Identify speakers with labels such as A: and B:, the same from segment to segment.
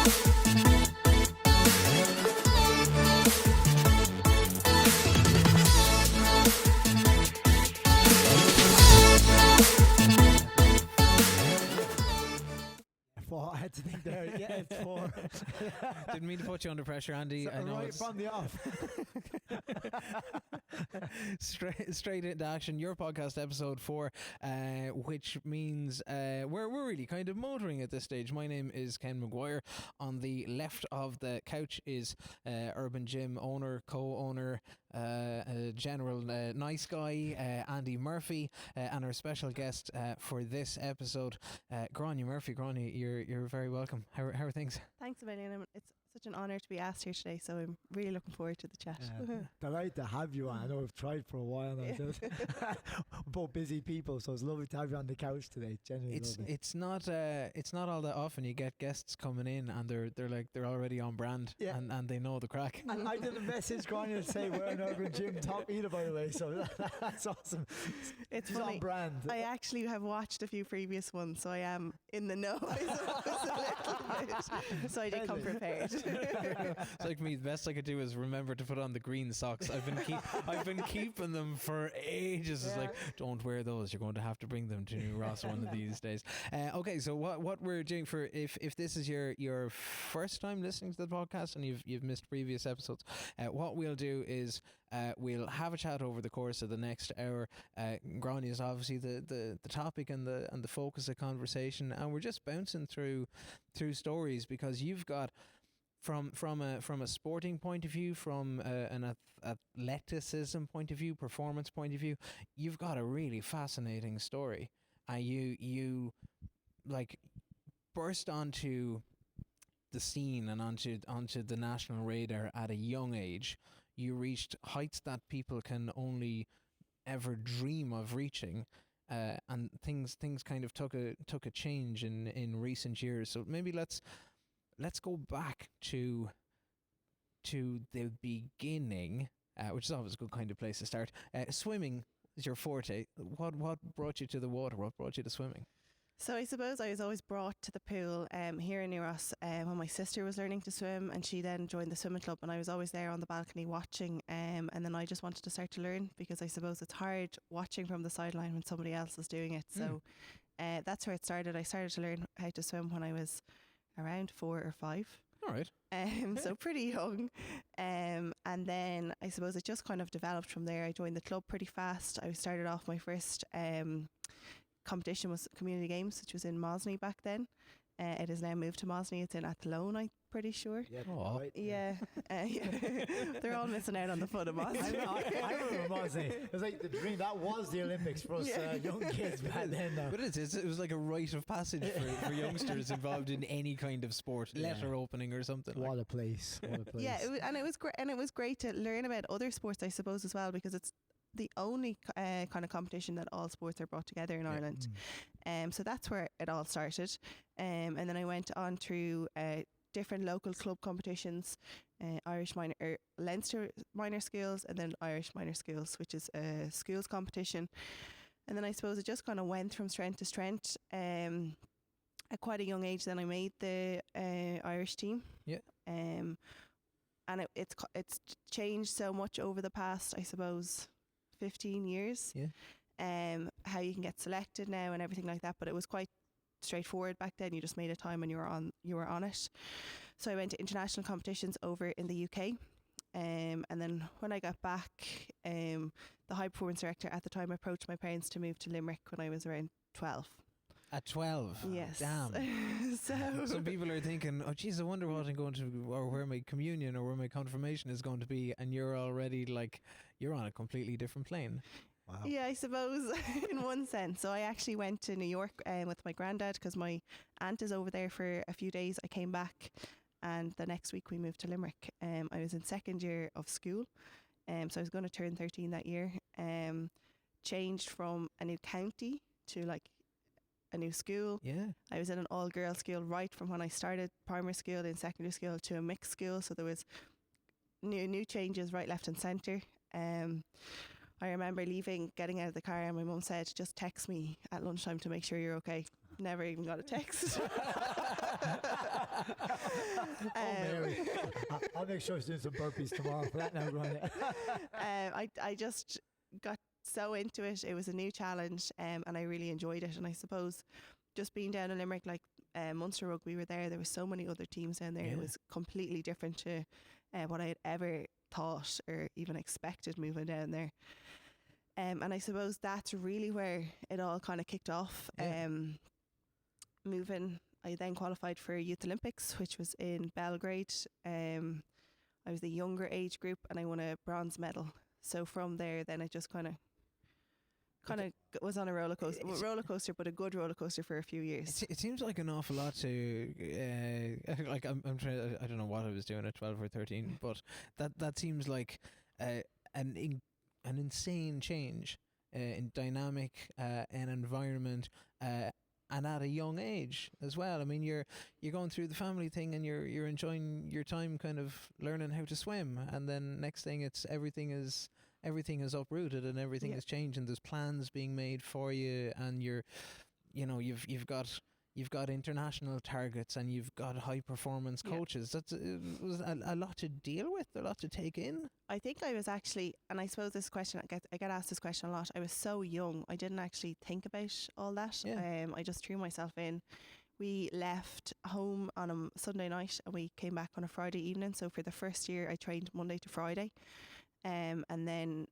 A: I had to think there. Yeah, it's 4.
B: Didn't mean to put you under pressure, Andy. I know
A: right
B: it's
A: from the off.
B: straight into action. Your podcast episode 4, which means we're really kind of motoring at this stage. My name is Ken McGuire. On the left of the couch is Urban Gym owner, co-owner, general nice guy, Andy Murphy, and our special guest for this episode, Gráinne Murphy. Gráinne, you're very welcome. How are things?
C: Thanks a million. It's such an honour to be asked here today, so I'm really looking forward to the chat.
A: Delighted to have you on. I know we've tried for a while now. We're both busy people, so it's lovely to have you on the couch today. Genuinely lovely.
B: It's not all that often you get guests coming in and they're already on brand, and they know the crack.
A: And I did a message Gráinne to say we're an Urban Gym top eater, by the way, so that's awesome.
C: It's
A: She's
C: funny.
A: on brand.
C: I actually have watched a few previous ones, so I am in the know, I suppose, a little bit. So I did come prepared.
B: It's like me. The best I could do is remember to put on the green socks. I've been keeping them for ages. It's like, don't wear those. You're going to have to bring them to New Ross one of these days. Okay, so what we're doing for if this is your first time listening to the podcast and you've missed previous episodes, what we'll do is we'll have a chat over the course of the next hour. Gráinne is obviously the topic and the focus of conversation, and we're just bouncing through stories because you've got from a sporting point of view, from an athleticism point of view, performance point of view, you've got a really fascinating story. You like burst onto the scene and onto the national radar at a young age. You reached heights that people can only ever dream of reaching, and things kind of took a change in recent years. So maybe let's go back to the beginning, which is always a good kind of place to start. Swimming is your forte. What brought you to the water? What brought you to swimming?
C: So I suppose I was always brought to the pool here in New Ross when my sister was learning to swim, and she then joined the swimming club, and I was always there on the balcony watching, and then I just wanted to start to learn, because I suppose it's hard watching from the sideline when somebody else is doing it. So that's where it started. I started to learn how to swim when I was around 4 or 5.
B: All right.
C: So pretty young. And then I suppose it just kind of developed from there. I joined the club pretty fast. I started off, my first competition was community games, which was in Mosney back then. It has now moved to Mosney. It's in Athlone, I'm pretty sure.
A: Yeah,
B: right.
C: Yeah. They're all missing out on the fun of Mosney.
A: I remember Mosney. It was like the dream. That was the Olympics for us young kids back then.
B: But it was like a rite of passage for youngsters involved in any kind of sport, letter opening or something.
A: What a place! What a place!
C: Yeah, it was great, and it was great to learn about other sports, I suppose, as well, because it's the only kind of competition that all sports are brought together in Ireland. So that's where it all started. And then I went on through different local club competitions, Irish minor, Leinster minor schools, and then Irish minor schools, which is a schools competition. And then I suppose it just kind of went from strength to strength. At quite a young age, then I made the Irish team.
B: Yeah.
C: And it's changed so much over the past, I suppose, 15 years.
B: Yeah.
C: How you can get selected now and everything like that, but it was quite straightforward back then. You just made a time and you were on it. So I went to international competitions over in the UK, and then when I got back, the high performance director at the time approached my parents to move to Limerick when I was around 12.
B: At 12?
C: Yes.
B: Damn.
C: So
B: some people are thinking, oh geez, I wonder what I'm going to, or where my communion or where my confirmation is going to be, and you're already like, you're on a completely different plane.
A: Wow.
C: Yeah, I suppose in one sense. So I actually went to New York with my granddad, because my aunt is over there for a few days. I came back, and the next week we moved to Limerick. I was in second year of school, so I was going to turn 13 that year. Changed from a new county to like a new school.
B: Yeah.
C: I was in an all-girls school right from when I started primary school, then secondary school, to a mixed school. So there was new changes right, left and centre. I remember leaving, getting out of the car, and my mum said, just text me at lunchtime to make sure you're okay. Never even got a text.
A: Mary. I'll make sure she's doing some burpees tomorrow for that now, Gráinne.
C: I just got so into it. It was a new challenge, and I really enjoyed it. And I suppose just being down in Limerick, like Munster Rugby were there. There were so many other teams down there.
B: Yeah.
C: It was completely different to what I had ever thought or even expected moving down there. And I suppose that's really where it all kind of kicked off.
B: Yeah.
C: Moving, I then qualified for Youth Olympics, which was in Belgrade. I was the younger age group and I won a bronze medal. So from there, then it just kind of was on a roller coaster, but a good roller coaster for a few years.
B: It seems like an awful lot to like I'm trying. I don't know what I was doing at 12 or 13, but that seems like an insane change in dynamic and environment. And at a young age as well. I mean, you're going through the family thing, and you're enjoying your time, kind of learning how to swim. And then next thing, it's everything is uprooted and everything is changed, and there's plans being made for you, and you've got international targets, and you've got high performance coaches. It was a lot to deal with, a lot to take in.
C: I think I was actually, and I suppose this question, I get asked this question a lot. I was so young, I didn't actually think about all that.
B: Yeah.
C: I just threw myself in. We left home on a Sunday night and we came back on a Friday evening. So for the first year, I trained Monday to Friday, and then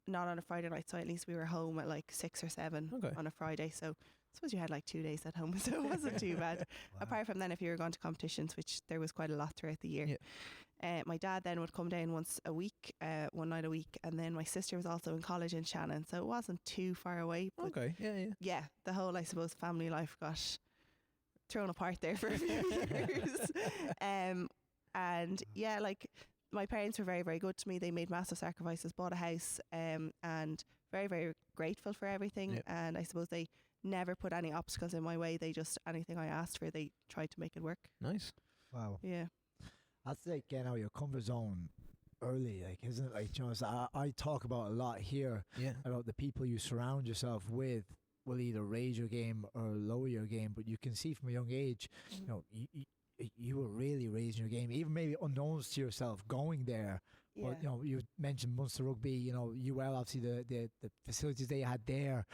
C: not on a Friday night. So at least we were home at like 6 or 7 on a Friday. So I suppose you had like 2 days at home, so it wasn't too bad. Wow. Apart from then, if you were going to competitions, which there was quite a lot throughout the year. My dad then would come down once a week, one night a week, and then my sister was also in college in Shannon, so it wasn't too far away. But yeah, the whole, I suppose, family life got thrown apart there for a few years. And yeah, like my parents were very, very good to me. They made massive sacrifices, bought a house, and very, very grateful for everything. And I suppose they never put any obstacles in my way. They just, anything I asked for, they tried to make it work.
B: Nice.
A: Wow.
C: Yeah.
A: That's like getting out of your comfort zone early, like, isn't it? Like, you know, so I talk about a lot here about the people you surround yourself with will either raise your game or lower your game, but you can see from a young age, you know, you were really raising your game, even maybe unknowns to yourself going there. But, you know, you mentioned Munster Rugby, you know, UL, obviously the facilities they had there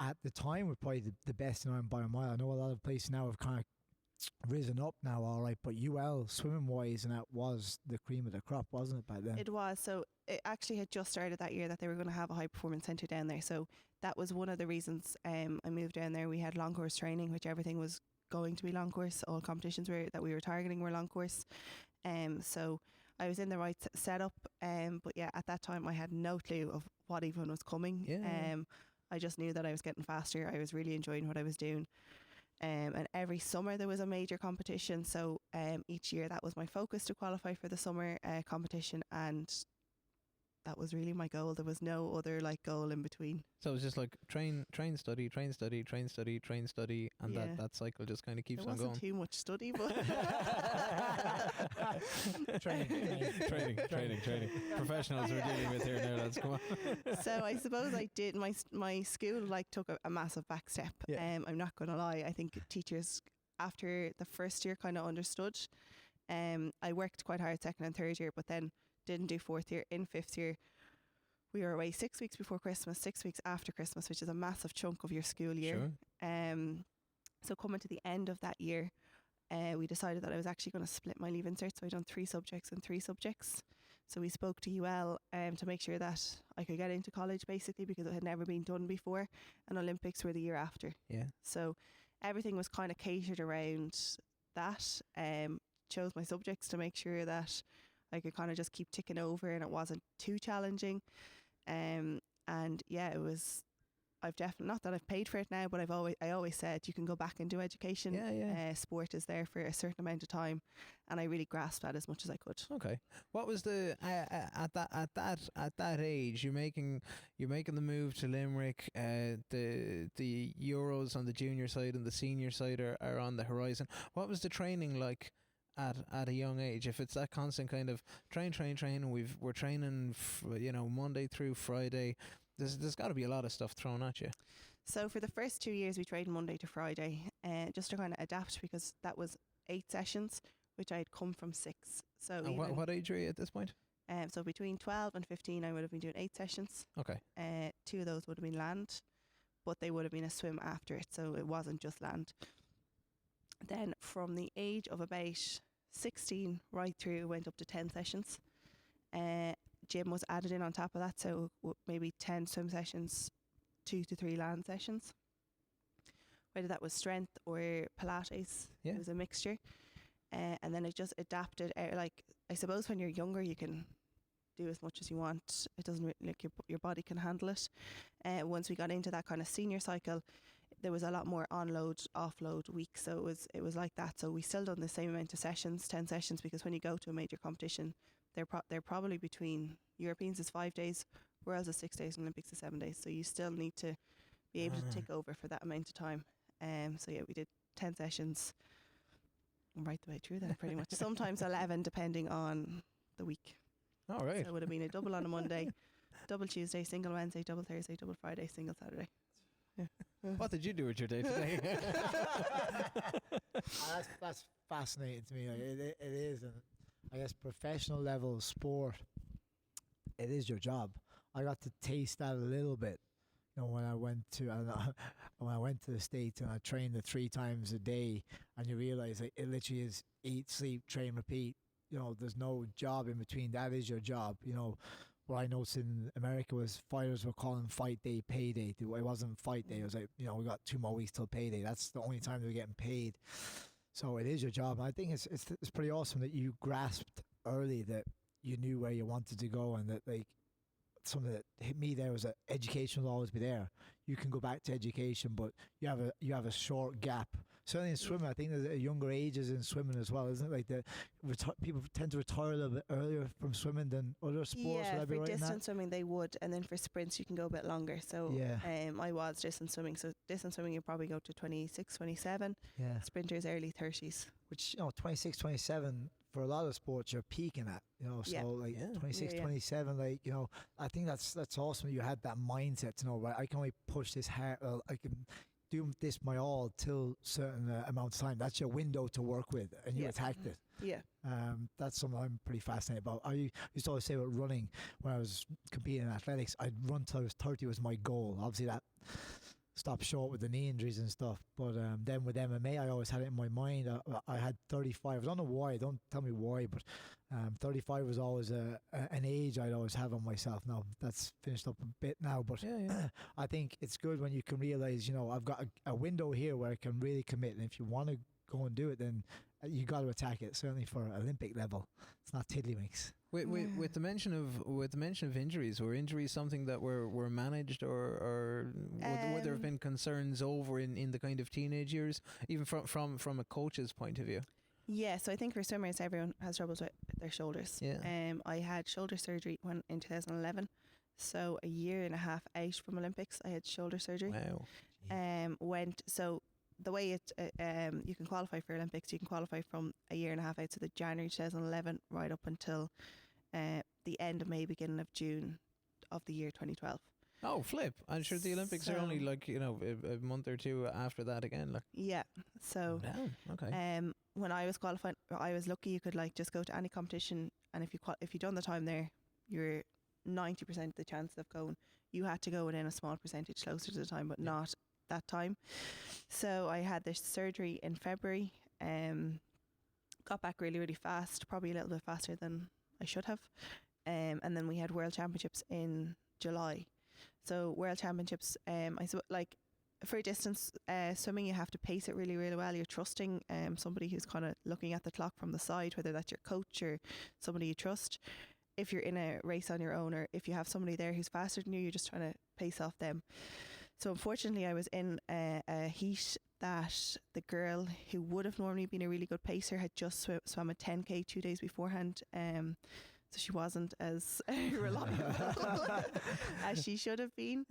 A: at the time were probably the best in Ireland by a mile. I know a lot of places now have kind of risen up now, all right, but UL swimming wise, and that was the cream of the crop, wasn't it, back then?
C: It was. So it actually had just started that year that they were going to have a high performance centre down there. So that was one of the reasons I moved down there. We had long course training, which everything was going to be long course. All competitions that we were targeting were long course. So I was in the right setup. But yeah, at that time I had no clue of what even was coming. I just knew that I was getting faster. I was really enjoying what I was doing. And every summer there was a major competition. So each year that was my focus, to qualify for the summer competition. And that was really my goal. There was no other like goal in between. So
B: it was just like train, study, train, study, train, study, train, study, and that cycle just kind of keeps on going.
C: It wasn't too much study, but
B: training. Professionals we're dealing with here now. Let's come on.
C: So I suppose I did. My school like took a massive back step. I'm not going to lie. I think teachers after the first year kind of understood. I worked quite hard second and third year, but then didn't do fourth year. In fifth year we were away 6 weeks before Christmas, 6 weeks after Christmas, which is a massive chunk of your school year. So coming to the end of that year, we decided that I was actually going to split my leave insert. So I done 3 subjects and 3 subjects. So we spoke to UL to make sure that I could get into college, basically, because it had never been done before, and Olympics were the year after. So everything was kind of catered around that. Chose my subjects to make sure that I could kind of just keep ticking over and it wasn't too challenging. And yeah, it was, I've definitely, not that I've paid for it now, but I always said you can go back and do education. Sport is there for a certain amount of time, and I really grasped that as much as I could. Okay.
B: What was the at that age you're making the move to Limerick? The Euros on the junior side and the senior side are on the horizon. What was the training like at a young age? If it's that constant kind of train, we're training Monday through Friday, there's got to be a lot of stuff thrown at you.
C: So for the first 2 years we trained Monday to Friday, just to kind of adapt, because that was 8 sessions, which I'd come from 6. So
B: And what age are you at this point?
C: So between 12 and 15, I would have been doing 8 sessions.
B: Okay.
C: 2 of those would have been land, but they would have been a swim after it, so it wasn't just land. Then from the age of about 16 right through, went up to 10 sessions. Gym was added in on top of that, so maybe 10 swim sessions, 2 to 3 land sessions. Whether that was strength or Pilates, it was a mixture. And then it just adapted. Like, I suppose when you're younger, you can do as much as you want. It doesn't like your body can handle it. Once we got into that kind of senior cycle, there was a lot more onload, offload weeks. So it was like that. So we still done the same amount of sessions, 10 sessions, because when you go to a major competition, they're probably between, Europeans is 5 days, Worlds is 6 days, and Olympics is 7 days. So you still need to be able to take over for that amount of time. So yeah, we did 10 sessions right the way through that, pretty much. Sometimes 11, depending on the week.
B: All right.
C: So it would have been a double on a Monday, double Tuesday, single Wednesday, double Thursday, double Friday, single Saturday. Yeah.
B: What did you do with your day today?
A: That's fascinating to me. Like, it is, and I guess professional level sport, it is your job. I got to taste that a little bit. You know, when I went to the States and I trained 3 times a day, and you realize like, it literally is eat, sleep, train, repeat. You know, there's no job in between. That is your job. You know, what I noticed in America was fighters were calling fight day payday. It wasn't fight day. It was like, you know, we got 2 more weeks till payday. That's the only time they were getting paid. So it is your job. And I think it's pretty awesome that you grasped early that you knew where you wanted to go, and that like something that hit me there was that education will always be there. You can go back to education, but you have a short gap. Certainly in swimming, I think there's a younger ages in swimming as well, isn't it? Like people tend to retire a little bit earlier from swimming than other sports.
C: Yeah, for distance swimming they would, and then for sprints you can go a bit longer. So I was distance swimming. So distance swimming you probably go to 26, 27.
A: Yeah.
C: Sprinters early 30s.
A: Which, you know, 26, 27 for a lot of sports you're peaking at, you know. So 26, 27, like, you know, I think that's awesome. You had that mindset to know, right, I can only push this hard. I can do this my all till certain amount of time. That's your window to work with, and you attacked it.
C: Yeah.
A: That's something I'm pretty fascinated about. I used to always say about running when I was competing in athletics, I'd run till I was 30 was my goal. Obviously that stopped short with the knee injuries and stuff, but then with MMA I always had it in my mind. I had 35. I don't know why, don't tell me why, but 35 was always an age I'd always have on myself. Now that's finished up a bit now, but I think it's good when you can realize, you know, I've got a window here where I can really commit, and if you want to go and do it, then you got to attack it. Certainly for Olympic level, it's not tiddlywinks.
B: With the mention of injuries, were injuries something that were managed, or would there have been concerns over in the kind of teenage years, even from a coach's point of view?
C: Yeah, so I think for swimmers, everyone has troubles with their shoulders.
B: Yeah.
C: I had shoulder surgery in 2011, so a year and a half out from Olympics, I had shoulder surgery.
B: Wow.
C: So the way you can qualify for Olympics, you can qualify from a year and a half out, so the January 2011 right up until the end of May, beginning of June of the year 2012.
B: Oh, flip! I'm sure the Olympics are only like, you know, a month or two after that again. Like.
C: Yeah. So.
B: Okay.
C: When I was qualifying, I was lucky. You could like just go to any competition, and if you done the time there, you're 90% the chance of going. You had to go within a small percentage closer to the time, but not that time. So I had this surgery in February. Got back really, really fast, probably a little bit faster than I should have. And then we had World Championships in July. So World Championships, like for distance swimming, you have to pace it really, really well. You're trusting somebody who's kind of looking at the clock from the side, whether that's your coach or somebody you trust. If you're in a race on your own, or if you have somebody there who's faster than you, you're just trying to pace off them. So unfortunately, I was in a heat that the girl who would have normally been a really good pacer had just swam a 10K 2 days beforehand. So she wasn't as reliable as she should have been.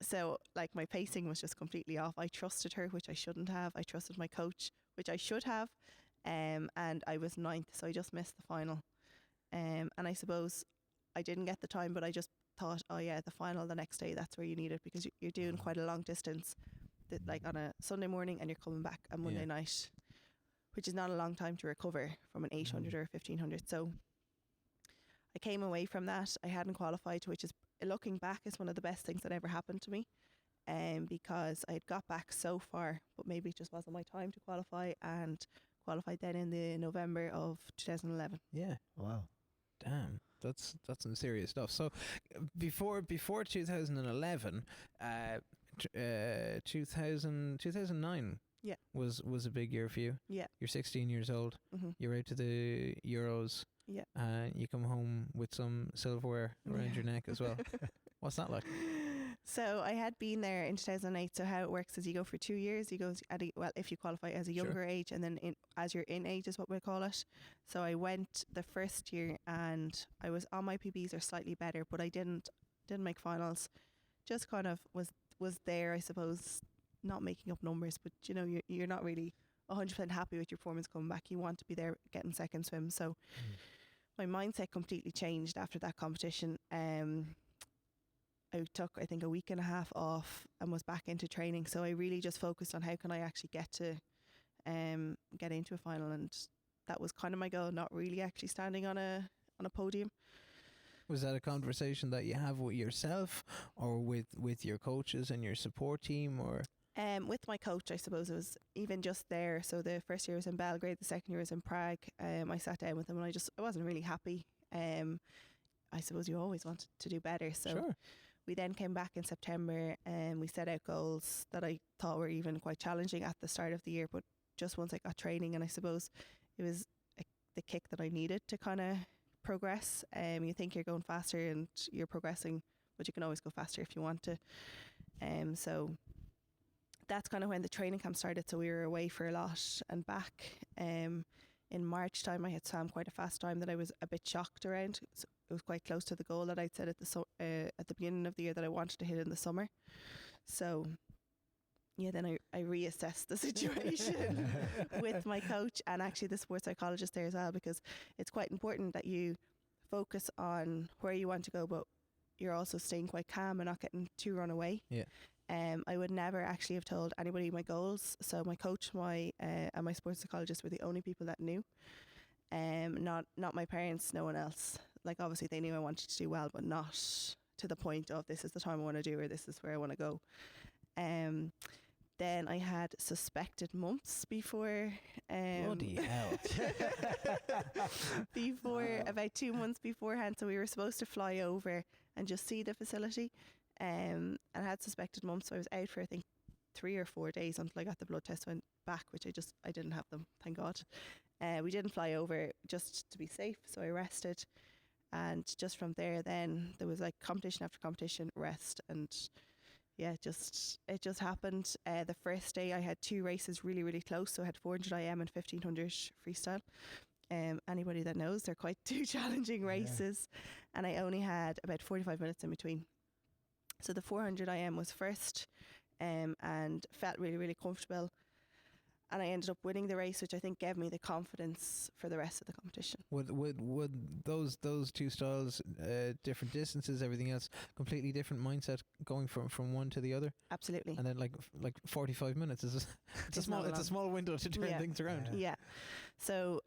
C: So like my pacing was just completely off. I trusted her, which I shouldn't have. I trusted my coach, which I should have. And I was 9th, so I just missed the final. And I suppose I didn't get the time, but I just thought, oh yeah, the final the next day, that's where you need it, because you're doing quite a long distance, like on a Sunday morning, and you're coming back on Monday night. which is not a long time to recover from an 800 or 1500. So I came away from that. I hadn't qualified, which is, looking back, is one of the best things that ever happened to me. Because I had got back so far, but maybe it just wasn't my time to qualify, and qualified then in the November of 2011.
B: Yeah.
A: Wow.
B: Damn. That's some serious stuff. So before 2011, 2009 was a big year for you.
C: Yeah.
B: You're 16 years old.
C: Mm-hmm.
B: You're out to the Euros.
C: Yeah.
B: You come home with some silverware around your neck as well. What's that like?
C: So I had been there in 2008. So how it works is you go for 2 years. You go if you qualify as a younger age, and then as you're in age is what we call it. So I went the first year and I was on my PBs or slightly better, but I didn't make finals. Just kind of was there, I suppose, not making up numbers, but you know, you're not really 100% happy with your performance coming back. You want to be there getting second swim. So my mindset completely changed after that competition. I took, I think, a week and a half off and was back into training. So I really just focused on how can I actually get into a final, and that was kind of my goal. Not really actually standing on a podium.
B: Was that a conversation that you have with yourself, or with your coaches and your support team, or?
C: With my coach, I suppose it was even just there. So the first year was in Belgrade, the second year was in Prague. I sat down with him and I wasn't really happy. I suppose you always wanted to do better. So we then came back in September and we set out goals that I thought were even quite challenging at the start of the year. But just once I got training, and I suppose it was the kick that I needed to kind of progress. You think you're going faster and you're progressing, but you can always go faster if you want to. So that's kind of when the training camp started. So we were away for a lot and back. In March time, I had swam quite a fast time that I was a bit shocked around. So it was quite close to the goal that I'd set at the beginning of the year that I wanted to hit in the summer. So yeah, then I reassessed the situation with my coach and actually the sports psychologist there as well, because it's quite important that you focus on where you want to go, but you're also staying quite calm and not getting too run away.
B: Yeah.
C: I would never actually have told anybody my goals. So my coach, and my sports psychologist were the only people that knew. Not my parents, no one else. Like obviously they knew I wanted to do well, but not to the point of this is the time I want to do, or this is where I want to go. Then I had suspected mumps before.
B: Bloody hell.
C: About 2 months beforehand. So we were supposed to fly over and just see the facility. And I had suspected mumps, so I was out for I think 3 or 4 days until I got the blood test, went back, which I didn't have them, thank God. We didn't fly over just to be safe, so I rested, and just from there then there was like competition after competition, rest, and yeah, it just happened. The first day I had 2 races really, really close, so I had 400 IM and 1500 freestyle. Anybody that knows, they're quite 2 challenging races, and I only had about 45 minutes in between. So the 400 IM was first, and felt really, really comfortable. And I ended up winning the race, which I think gave me the confidence for the rest of the competition.
B: Would those 2 styles, different distances, everything else, completely different mindset going from one to the other?
C: Absolutely.
B: And then like 45 minutes is it's a small window to turn things around.
C: Yeah. So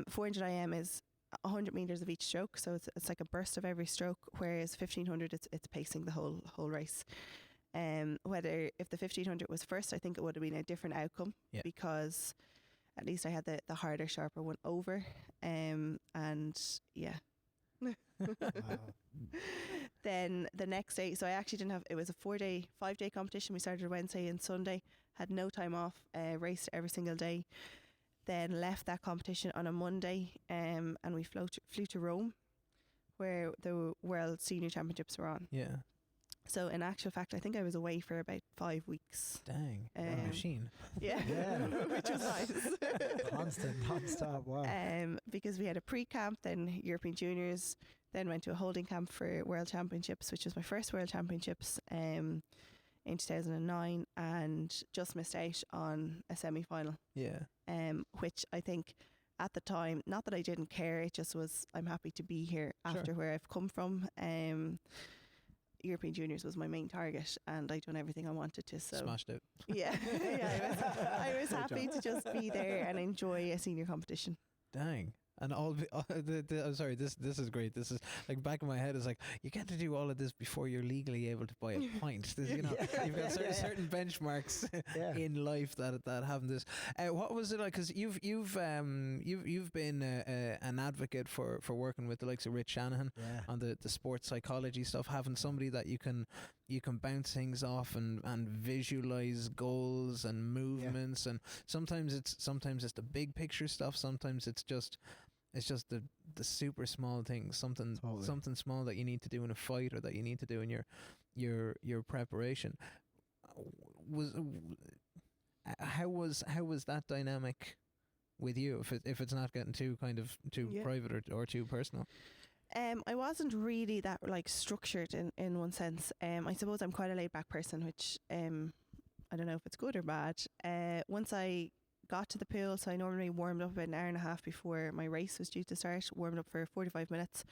C: 400 IM is 100 meters of each stroke, so it's like a burst of every stroke, whereas 1500 it's pacing the whole race. Whether if the 1500 was first, I think it would have been a different outcome, because at least I had the harder, sharper one over. And yeah.
A: Wow.
C: Then the next day, so I actually didn't have, it was a 5-day competition. We started Wednesday and Sunday, had no time off, raced every single day. Then left that competition on a Monday, and we flew to Rome, where the World Senior Championships were on.
B: Yeah.
C: So in actual fact, I think I was away for about 5 weeks.
B: Dang, what a machine.
C: Yeah, which was nice.
A: Constant, non-stop, wow.
C: Because we had a pre-camp, then European Juniors, then went to a holding camp for World Championships, which was my first World Championships in 2009, and just missed out on a semi-final.
B: Yeah.
C: Which I think at the time, not that I didn't care, it just was, I'm happy to be here after where I've come from. European Juniors was my main target, and I'd done everything I wanted to. So
B: Smashed it.
C: yeah, I was happy to just be there and enjoy a senior competition.
B: Dang. And I'm sorry, this is great. This is like back in my head is like, you get to do all of this before you're legally able to buy a pint. This, you know, you've got certain benchmarks in life that happen this. What was it like? Because you've been an advocate for working with the likes of Rich Shanahan on the sports psychology stuff, having somebody that you can bounce things off and visualize goals and movements, and sometimes it's the big picture stuff, sometimes it's just the super small things, something small that you need to do in a fight or that you need to do in your preparation. How was that dynamic with you, if it's not getting too private or too personal?
C: I wasn't really that like structured in one sense. I suppose I'm quite a laid back person, which I don't know if it's good or bad. Once I got to the pool, so I normally warmed up about an hour and a half before my race was due to start, warmed up for 45 minutes,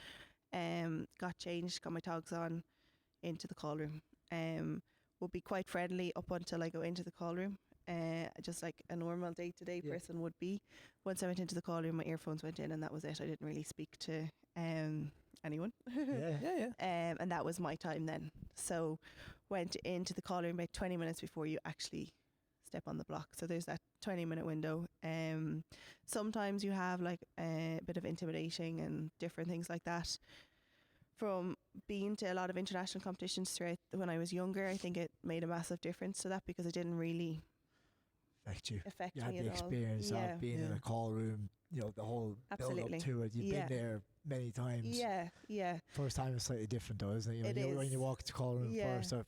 C: got changed, got my togs on, into the call room. Would be quite friendly up until I go into the call room, just like a normal day-to-day person would be. Once I went into the call room, my earphones went in and that was it. I didn't really speak to anyone. And that was my time then. So went into the call room about 20 minutes before you actually step on the block. So there's that 20-minute window. Sometimes you have like a bit of intimidating and different things like that. From being to a lot of international competitions throughout when I was younger, I think it made a massive difference to that, because it didn't really
A: affect you.
C: You
A: had the experience of being in a call room, you know, the whole build up to it. You've been there many times. First time is slightly different though, isn't it? When you walk to the call room first. So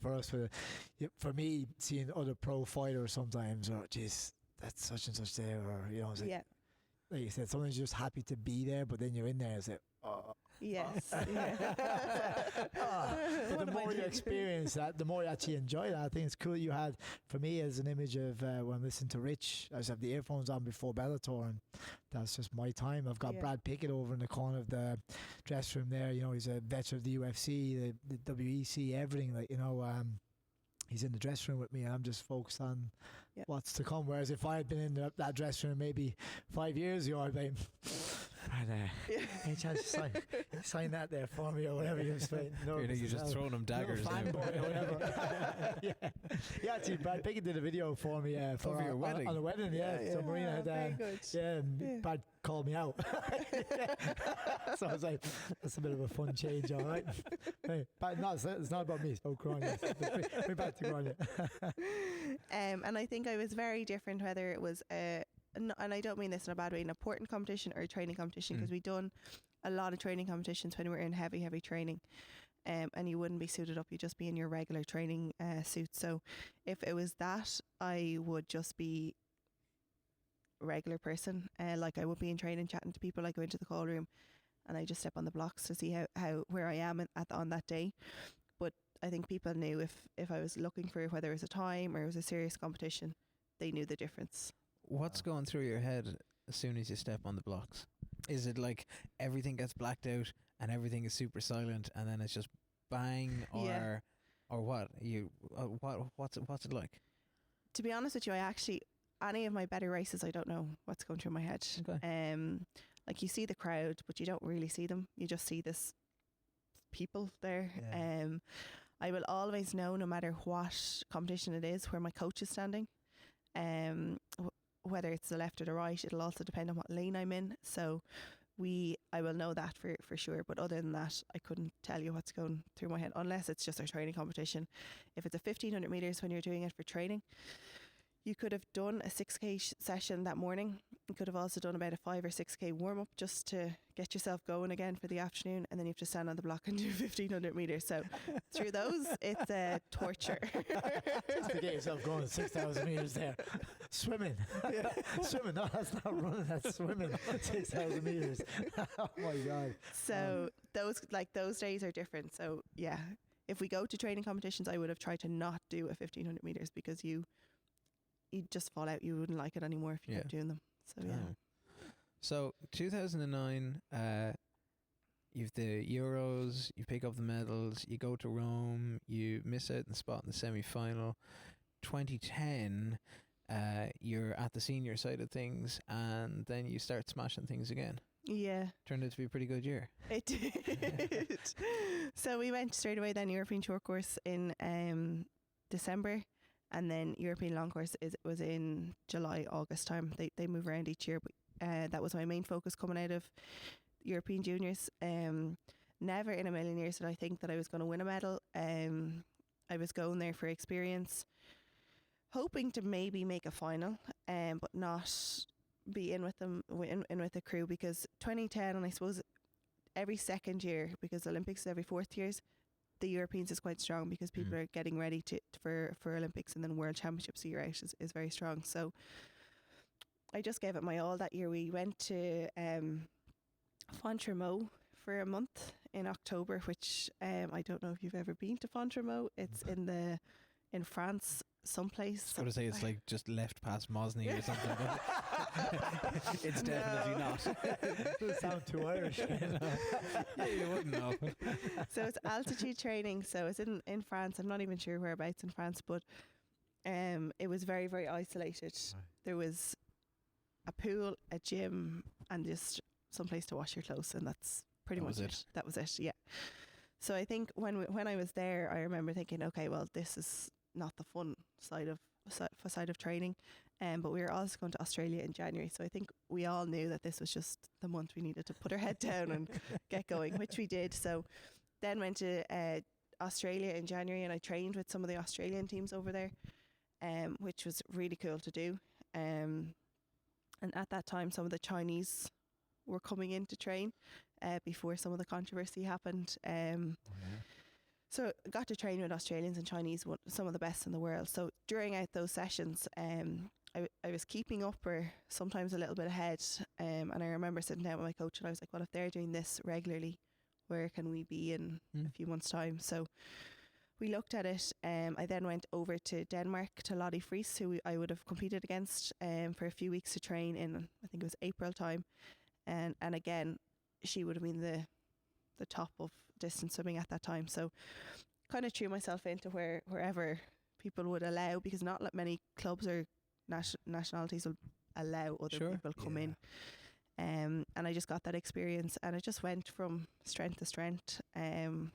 A: for me, seeing other pro fighters sometimes, or geez, that's such and such there, or you know, it's like you said, sometimes you're just happy to be there, but then you're in there, it's like, oh.
C: Yes.
A: But the more you experience that, the more you actually enjoy that. I think it's cool. You had, for me, as an image of when I'm listening to Rich, I just have the earphones on before Bellator, and that's just my time. I've got Brad Pickett over in the corner of the dressing room there. You know, he's a veteran of the UFC, the WEC, everything. Like, you know, he's in the dressing room with me, and I'm just focused on what's to come. Whereas if I had been in that dressing room maybe 5 years ago, I'd be any chance to sign that there for me or whatever you're saying.
B: You're just throwing them daggers.
A: Fanboy or whatever. Actually, Brad Pickett did a video for me for
B: your wedding.
A: On the wedding, So Marina had Brad called me out. So I was like, that's a bit of a fun change, all right. Hey, but no, it's not about me. It's about Gráinne. We're back to Gráinne.
C: And I think I was very different, whether it was and I don't mean this in a bad way, an important competition or a training competition, because we'd done a lot of training competitions when we were in heavy training, and you wouldn't be suited up, you'd just be in your regular training suit. So if it was that, I would just be a regular person, like I would be in training, chatting to people. I go into the call room and I just step on the blocks to see how where I am on that day. But I think people knew if I was looking for whether it was a time or it was a serious competition, they knew the difference.
B: What's going through your head as soon as you step on the blocks? Is it like everything gets blacked out and everything is super silent, and then it's just bang, or what? What's it like?
C: To be honest with you, I actually, any of my better races, I don't know what's going through my head. Okay. Like you see the crowd, but you don't really see them. You just see this people there. I will always know, no matter what competition it is, where my coach is standing. Whether it's the left or the right, it'll also depend on what lane I'm in. So I will know that for sure. But other than that, I couldn't tell you what's going through my head, unless it's just a training competition. If it's a 1500 meters when you're doing it for training, you could have done a 6k session that morning. You could have also done about a 5 or 6k warm up just to get yourself going again for the afternoon, and then you have to stand on the block and do 1500 meters. So through those, it's torture.
A: Just to get yourself going 6,000 meters there. Swimming. Swimming. No, that's not running, that's swimming. 6,000 meters. Oh my God.
C: So those days are different. So yeah, if we go to training competitions, I would have tried to not do a 1500 meters, because you'd just fall out. You wouldn't like it anymore if you kept doing them. So yeah.
B: So 2009, you've the Euros, you pick up the medals, you go to Rome, you miss out in the spot in the semi-final. 2010, you're at the senior side of things, and then you start smashing things again.
C: Yeah.
B: Turned out to be a pretty good year.
C: It did. So we went straight away then European short course in December, and then European long course was in July, August time. They move around each year, but that was my main focus coming out of European juniors. Never in a million years did I think that I was going to win a medal. I was going there for experience, hoping to maybe make a final, but not be in with them, in with the crew, because 2010, and I suppose every second year, because Olympics is every 4th years, the Europeans is quite strong because people are getting ready for Olympics, and then World Championships a year out is very strong. So I just gave it my all that year. We went to Fontramaux for a month in October, which I don't know if you've ever been to Fontramaux. It's in France, someplace.
B: I was going to say it's like just left past Mosney or something, but it's definitely not.
A: Doesn't sound too Irish.
B: Yeah, you wouldn't know.
C: So it's altitude training. So it's in France. I'm not even sure whereabouts in France, but it was very, very isolated. Right. There was a pool, a gym, and just someplace to wash your clothes, and that's pretty much it. That was it. Yeah. So I think when I was there, I remember thinking, okay, well, this is not the fun side of training, but we were also going to Australia in January, so I think we all knew that this was just the month we needed to put our head down and get going, which we did. So then went to Australia in January, and I trained with some of the Australian teams over there, which was really cool to do. And at that time, some of the Chinese were coming in to train before some of the controversy happened. So I got to train with Australians and Chinese, some of the best in the world. So during out those sessions, I was keeping up or sometimes a little bit ahead. And I remember sitting down with my coach, and I was like, well, if they're doing this regularly, where can we be in a few months' time? So we looked at it. I then went over to Denmark to Lottie Friis, who I would have competed against for a few weeks to train in, I think it was April time. And again, she would have been the top of distance swimming at that time. So kind of threw myself into wherever people would allow, because not like many clubs or nationalities will allow other people come in. And I just got that experience, and it just went from strength to strength. I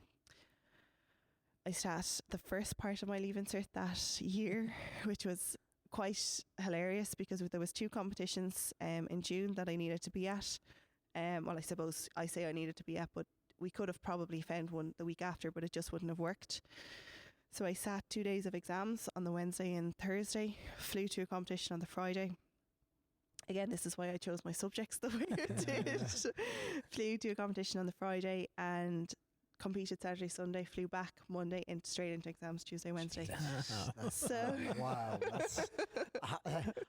C: sat the first part of my Leaving Cert that year, which was quite hilarious because there was 2 competitions in June that I needed to be at. Well, I suppose I say I needed to be at, but we could have probably found one the week after, but it just wouldn't have worked. So I sat 2 days of exams on the Wednesday and Thursday, flew to a competition on the Friday. Again, this is why I chose my subjects the way I did. Flew to a competition on the Friday and competed Saturday, Sunday, flew back Monday and straight into exams Tuesday, Wednesday. So
A: wow.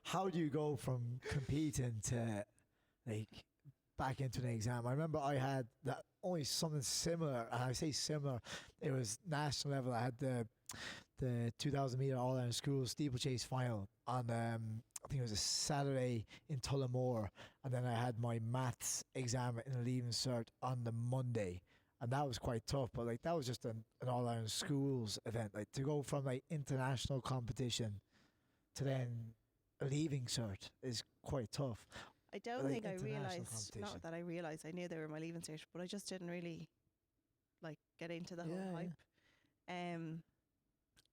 A: How do you go from competing to like back into an exam? I remember I had that only something similar, and I say similar, it was national level. I had the 2,000 metre All-Ireland School steeplechase final on I think it was a Saturday in Tullamore, and then I had my maths exam in a Leaving Cert on the Monday, and that was quite tough. But like that was just an All-Ireland Schools event. Like to go from like international competition to then a Leaving Cert is quite tough.
C: I don't think I realised, not that I realised, I knew they were my Leaving Cert, but I just didn't really like get into the whole hype. And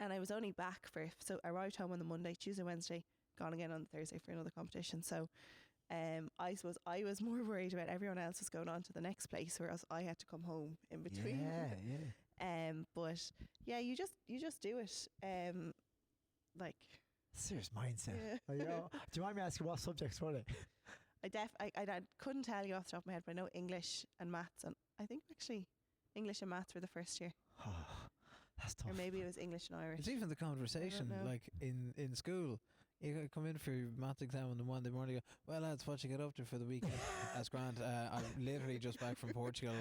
C: I was only back so I arrived home on the Monday, Tuesday, Wednesday, gone again on the Thursday for another competition. So I suppose I was more worried about everyone else was going on to the next place, whereas I had to come home in between. But yeah, you just do it. Like
A: serious mindset. Like, do you mind me asking what subjects were they?
C: I couldn't tell you off the top of my head, but I know English and maths, and I think actually English and maths were the first year.
A: That's tough.
C: Or maybe it was English and Irish.
B: It's even the conversation, like in school, You come in for your maths exam on the Monday morning. You go, well, lads, what you get up to for the weekend? That's grand. I'm literally just back from Portugal.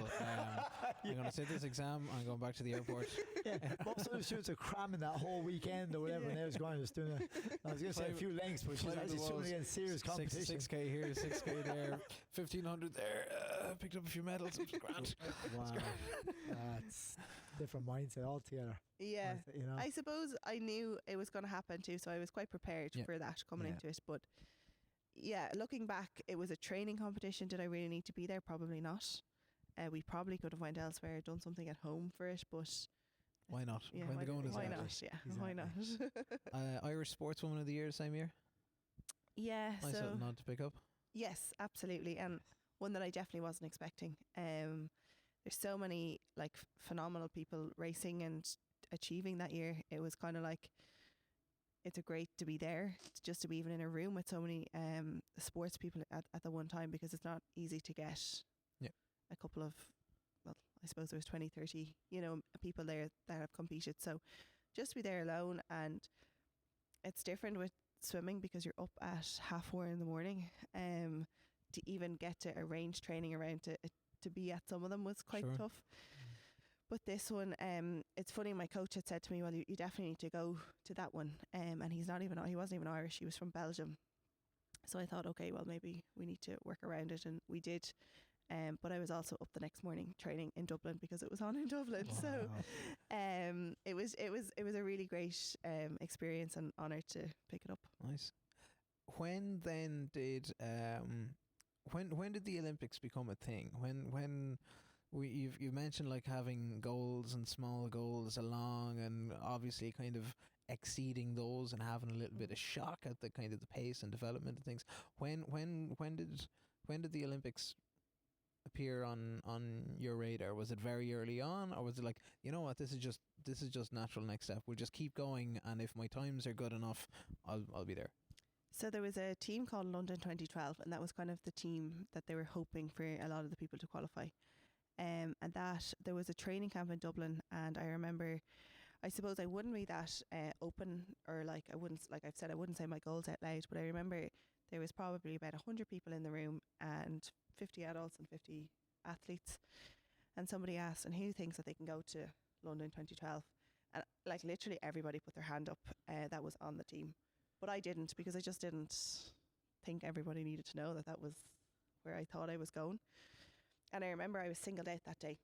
B: I'm going to sit this exam. I'm going back to the airport.
A: Yeah, most of the students are cramming that whole weekend or whatever, and they was going just doing I was going to say a few lengths, but she's actually swimming against serious competition.
B: 6K here, 6K there, 1,500 there. Picked up a few medals. It was grand.
A: Wow, that's different mindset altogether.
C: Yeah,
A: you know?
C: I suppose I knew it was going to happen too, so I was quite prepared for that coming into it. But yeah, looking back, it was a training competition. Did I really need to be there? Probably not. We probably could have went elsewhere, done something at home for it, but
B: why not?
C: Yeah,
B: when the going is
C: why
B: out.
C: not? Yeah,
A: Exactly.
C: why not?
B: Irish Sportswoman of the Year the same year.
C: Yeah,
B: Nice
C: so
B: little nod to pick up.
C: yes, absolutely, and one that I definitely wasn't expecting. There's so many like phenomenal people racing and achieving that year. It was kind of like, it's a great to be there, just to be even in a room with so many sports people at the one time, because it's not easy to get a couple of, well, I suppose there was 20, 30, people there that have competed. So just to be there alone, and it's different with swimming because you're up at 4:30 in the morning. To even get to arrange training around to be at some of them was quite tough. But this one, it's funny, my coach had said to me, well, you definitely need to go to that one. And he wasn't even Irish, he was from Belgium. So I thought, okay, well, maybe we need to work around it, and we did. But I was also up the next morning training in Dublin because it was on in Dublin.
A: Wow.
C: So it was a really great experience, and honoured to pick it up.
B: Nice. When then did when did the Olympics become a thing? When you mentioned like having goals and small goals along, and obviously kind of exceeding those and having a little bit of shock at the kind of the pace and development of things. When did the Olympics appear on your radar? Was it very early on, or was it like, you know what, this is just natural next step, we'll just keep going, and if my times are good enough, I'll be there?
C: So there was a team called London 2012, and that was kind of the team that they were hoping for a lot of the people to qualify. And that there was a training camp in Dublin, and I remember, I suppose I wouldn't be that open, or like I wouldn't say my goals out loud, but I remember there was probably about 100 people in the room, and 50 adults and 50 athletes. And somebody asked, and who thinks that they can go to London 2012? And like literally everybody put their hand up that was on the team. But I didn't, because I just didn't think everybody needed to know that was where I thought I was going. And I remember I was singled out that day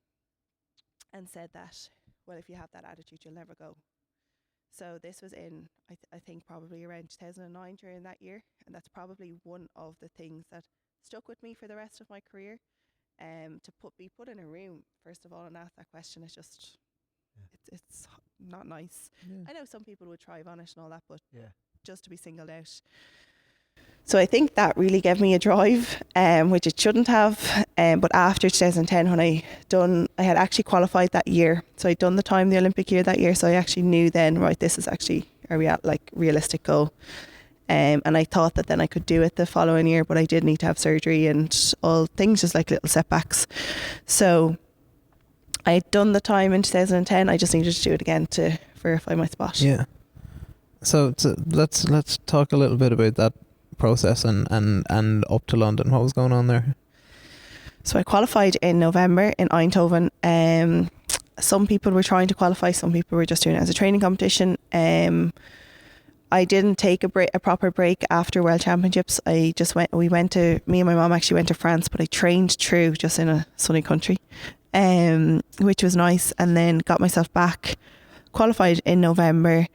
C: and said that, well, if you have that attitude, you'll never go. So this was in, I think probably around 2009 during that year. And that's probably one of the things that stuck with me for the rest of my career. To be put in a room, first of all, and ask that question is just, it's not nice.
B: Yeah.
C: I know some people would thrive on it and all that, but just to be singled out. So I think that really gave me a drive, which it shouldn't have. But after 2010, when I had actually qualified that year. So I'd done the time the Olympic year that year. So I actually knew then, right, this is actually a realistic goal. And I thought that then I could do it the following year, but I did need to have surgery and all things, just like little setbacks. So I had done the time in 2010. I just needed to do it again to verify my spot.
B: Yeah. So let's talk a little bit about that process and up to London. What was going on there?
C: So I qualified in November in Eindhoven. Some people were trying to qualify, some people were just doing it as a training competition. I didn't take a proper break after World Championships. Me and my mom actually went to France, but I trained through just in a sunny country, which was nice, and then got myself back, qualified in November,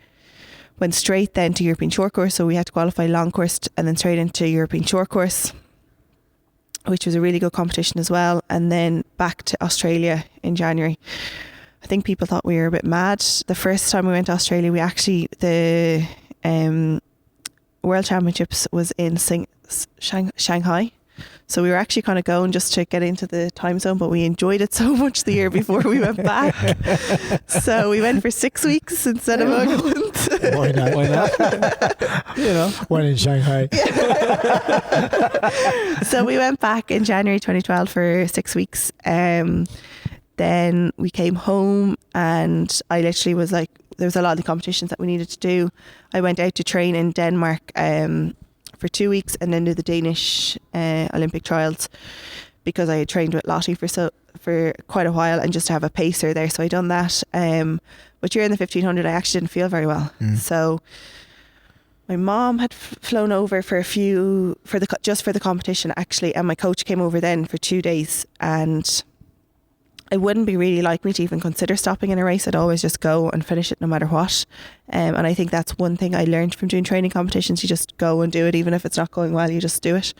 C: went straight then to European short course. So we had to qualify long course and then straight into European short course, which was a really good competition as well. And then back to Australia in January. I think people thought we were a bit mad. The first time we went to Australia, the World Championships was in Shanghai. So we were actually kind of going just to get into the time zone, but we enjoyed it so much the year before we went back. So we went for 6 weeks instead of a month.
A: Why not? Why not? One in Shanghai.
C: So we went back in January 2012 for 6 weeks. Then we came home, and I literally was like, there was a lot of the competitions that we needed to do. I went out to train in Denmark for 2 weeks and then do the Danish Olympic trials, because I had trained with Lottie for quite a while, and just to have a pacer there. So I done that. But during the 1500, I actually didn't feel very well. So my mom had flown over for just for the competition actually, and my coach came over then for 2 days, and it wouldn't be really like me to even consider stopping in a race. I'd always just go and finish it no matter what. And I think that's one thing I learned from doing training competitions. You just go and do it, even if it's not going well, you just do it.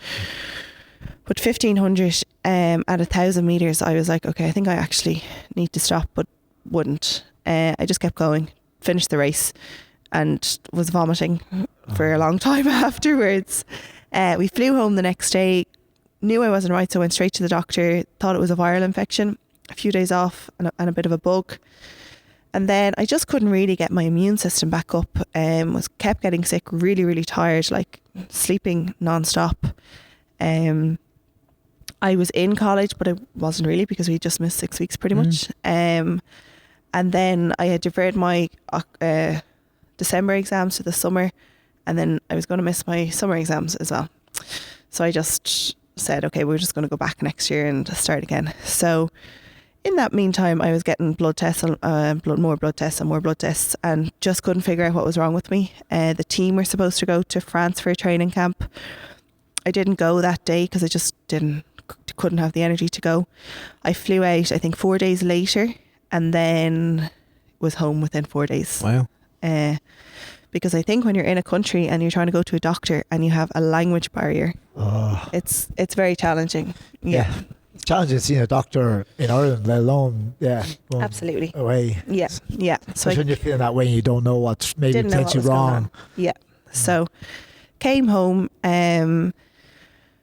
C: But 1500 at 1,000 meters, I was like, okay, I think I actually need to stop, but wouldn't. I just kept going, finished the race, and was vomiting for a long time afterwards. We flew home the next day, knew I wasn't right, so went straight to the doctor, thought it was a viral infection, a few days off and a bit of a bug. And then I just couldn't really get my immune system back up. Kept getting sick, really, really tired, like sleeping non-stop. I was in college, but I wasn't really, because we just missed 6 weeks pretty much. And then I had deferred my December exams to the summer, and then I was going to miss my summer exams as well. So I just said, okay, we're just going to go back next year and start again. So in that meantime, I was getting blood tests, more blood tests, and just couldn't figure out what was wrong with me. The team were supposed to go to France for a training camp. I didn't go that day because I just couldn't have the energy to go. I flew out, I think 4 days later, and then was home within 4 days.
B: Wow.
C: Because I think when you're in a country and you're trying to go to a doctor and you have a language barrier, it's very challenging. Yeah.
A: It's challenging seeing a doctor in Ireland, let alone
C: absolutely
A: away.
C: Yeah. So
A: when you're feeling that way, you don't know what's maybe potentially wrong.
C: Yeah. So came home.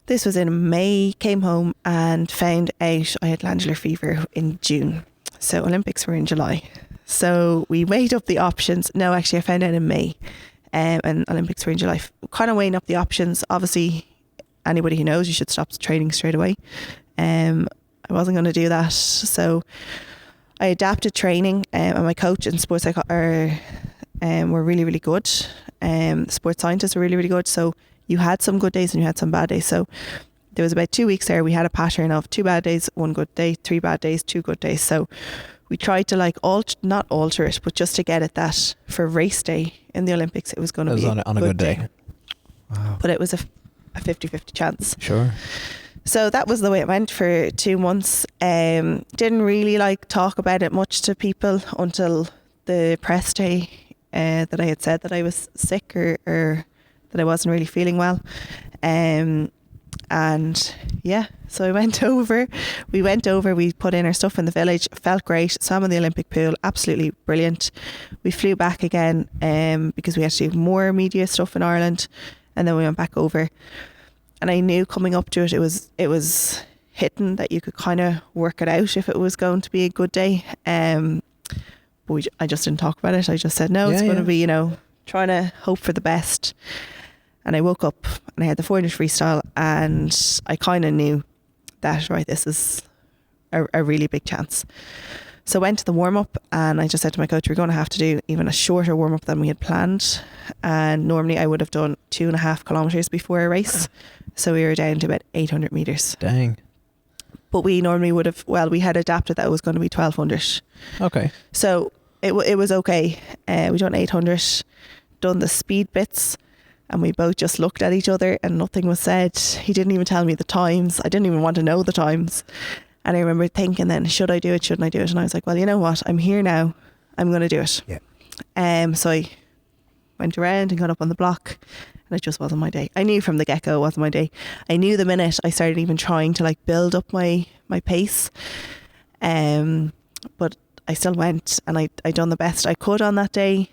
C: This was in May. Came home and found out I had glandular fever in June. So Olympics were in July. So we weighed up the options. No, actually, I found out in May, and Olympics were in July. Kind of weighing up the options. Obviously, anybody who knows, you should stop training straight away. I wasn't going to do that, so I adapted training. And my coach and sports were really, really good. Sports scientists were really, really good. So you had some good days and you had some bad days. So there was about 2 weeks there. We had a pattern of 2 bad days, 1 good day, 3 bad days, 2 good days. So we tried to not alter it, but just to get it that for race day in the Olympics, it was going to be on a good day.
A: Wow.
C: But it was a 50-50 chance.
B: Sure.
C: So that was the way it went for 2 months. Didn't really talk about it much to people until the press day that I had said that I was sick or that I wasn't really feeling well. And yeah, so we went over, we put in our stuff in the village, felt great, swam in the Olympic pool, absolutely brilliant. We flew back again because we had to do more media stuff in Ireland, and then we went back over. And I knew coming up to it, it was hitting that you could kind of work it out if it was going to be a good day. But I just didn't talk about it. I just said, no, it's going to be, trying to hope for the best. And I woke up and I had the 400 freestyle, and I kind of knew that, right, this is a really big chance. So I went to the warm-up, and I just said to my coach, we're going to have to do even a shorter warm-up than we had planned. And normally I would have done 2.5 kilometres before a race. So we were down to about 800 metres.
B: Dang.
C: But we normally would have, we had adapted that it was going to be 1,200.
B: Okay.
C: So it was okay. We done 800, done the speed bits, and we both just looked at each other and nothing was said. He didn't even tell me the times. I didn't even want to know the times. And I remember thinking then, should I do it? Shouldn't I do it? And I was like, well, you know what? I'm here now. I'm going to do it.
A: Yeah.
C: So I went around and got up on the block, and it just wasn't my day. I knew from the get-go it wasn't my day. I knew the minute I started even trying to build up my pace. But I still went, and I done the best I could on that day.